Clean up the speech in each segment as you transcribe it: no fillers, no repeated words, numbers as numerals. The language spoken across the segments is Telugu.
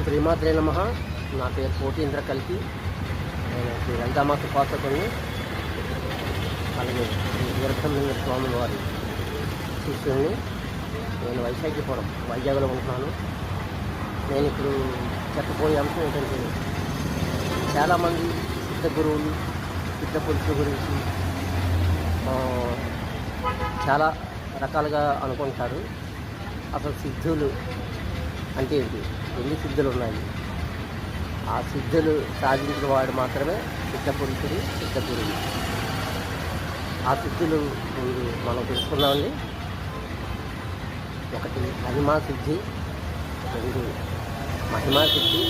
శ్రీమాత్రే నమః. నా పేరు కోటీంద్ర కల్కి. నేను శ్రీ లలితామాత ఉపాసకుడిని. అలాగే శ్రీ వీరబ్రహ్మేంద్ర స్వాముల వారి శిష్యుడిని. నేను వైశాఖపురం వైజాగ్లో ఉంటున్నాను. నేను ఇప్పుడు చెప్పబోయే అంశం ఏంటంటే, చాలామంది సిద్ధ గురువులు, సిద్ధ పురుషుల గురించి చాలా రకాలుగా అనుకుంటారు. అసలు సిద్ధులు అంటే ఏంటి, ఎన్ని సిద్ధులు ఉన్నాయి, ఆ సిద్ధులు సాధించిన వాడు మాత్రమే సిద్ధ పురుషుడు, సిద్ధ గురువు. ఆ సిద్ధులు ముందు మనం తెలుసుకున్నామండి. ఒకటి మహిమా సిద్ధి, 2 మహిమా సిద్ధి,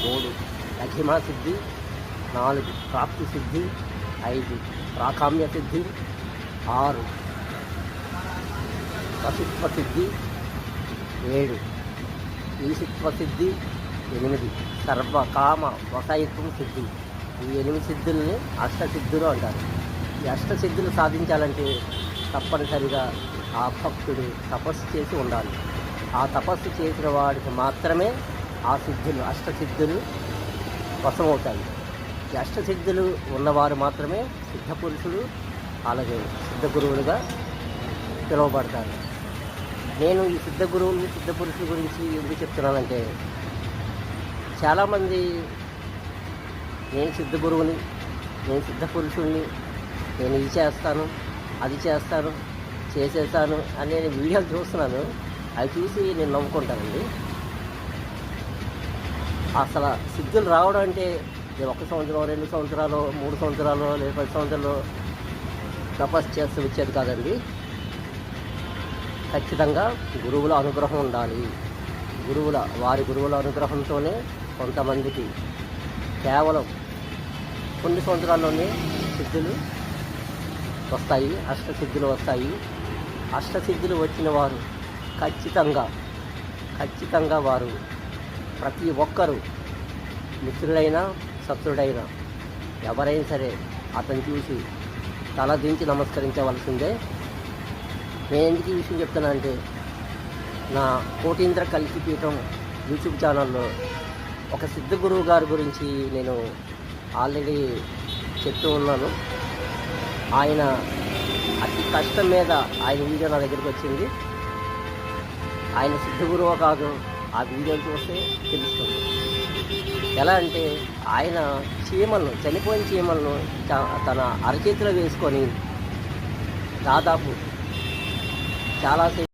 3 లఘిమా సిద్ధి, 4 ప్రాప్తి సిద్ధి, 5 ప్రాకామ్య సిద్ధి, 6 వశిత్వ సిద్ధి, 7 ఈశిత్వ సిద్ధి, 8 సర్వకామ వసయిత్వం సిద్ధి. ఈ 8 సిద్ధుల్ని అష్టసిద్ధులు అంటారు. ఈ అష్టసిద్ధులు సాధించాలంటే తప్పనిసరిగా ఆ భక్తుడు తపస్సు చేసి ఉండాలి. ఆ తపస్సు చేసిన వాడికి మాత్రమే ఆ సిద్ధులు, అష్టసిద్ధులు వశమవుతాయి. ఈ అష్టసిద్ధులు ఉన్నవారు మాత్రమే సిద్ధ పురుషులు, అలాగే సిద్ధ గురువులుగా పిలువబడతారు. నేను ఈ సిద్ధ గురువులు, సిద్ధ పురుషుల గురించి ఎందుకు చెప్తున్నానంటే, చాలామంది నేను సిద్ధ గురువుని, నేను సిద్ధ పురుషుడిని, నేను ఇది చేస్తాను, అది చేస్తాను, చేసేస్తాను అని నేను వీడియోలు చూస్తున్నాను. అవి చూసి నేను నవ్వుకుంటానండి. అసలు సిద్ధులు రావడం అంటే 1 సంవత్సరం, 2 సంవత్సరాలు, 3 సంవత్సరాలు, లేదా 10 సంవత్సరాలు తపస్సు చేస్తూ వచ్చేది కాదండి. ఖచ్చితంగా గురువుల అనుగ్రహం ఉండాలి. వారి గురువుల అనుగ్రహంతోనే కొంతమందికి కేవలం కొన్ని సంవత్సరాల్లోనే సిద్ధులు వస్తాయి, అష్టసిద్ధులు వస్తాయి. అష్టసిద్ధులు వచ్చిన వారు ఖచ్చితంగా వారు ప్రతి ఒక్కరూ, మిత్రుడైనా శత్రుడైనా ఎవరైనా సరే అతను చూసి తలదించి నమస్కరించవలసిందే. నేను ఎందుకు ఈ విషయం చెప్తానంటే, నా కోటీంద్ర కల్కి పీఠం యూట్యూబ్ ఛానల్లో ఒక సిద్ధ గురువు గారి గురించి నేను ఆల్రెడీ చెప్తూ ఉన్నాను. ఆయన అతి కష్టం మీద ఆయన వీడియో నా దగ్గరికి వచ్చింది. ఆయన సిద్ధ గురువు కాదు, ఆ వీడియోలు చూస్తే తెలుస్తుంది. ఎలా అంటే, ఆయన చనిపోయిన చీమలను తన అరచేతిలో వేసుకొని దాదాపు చాలాసేపు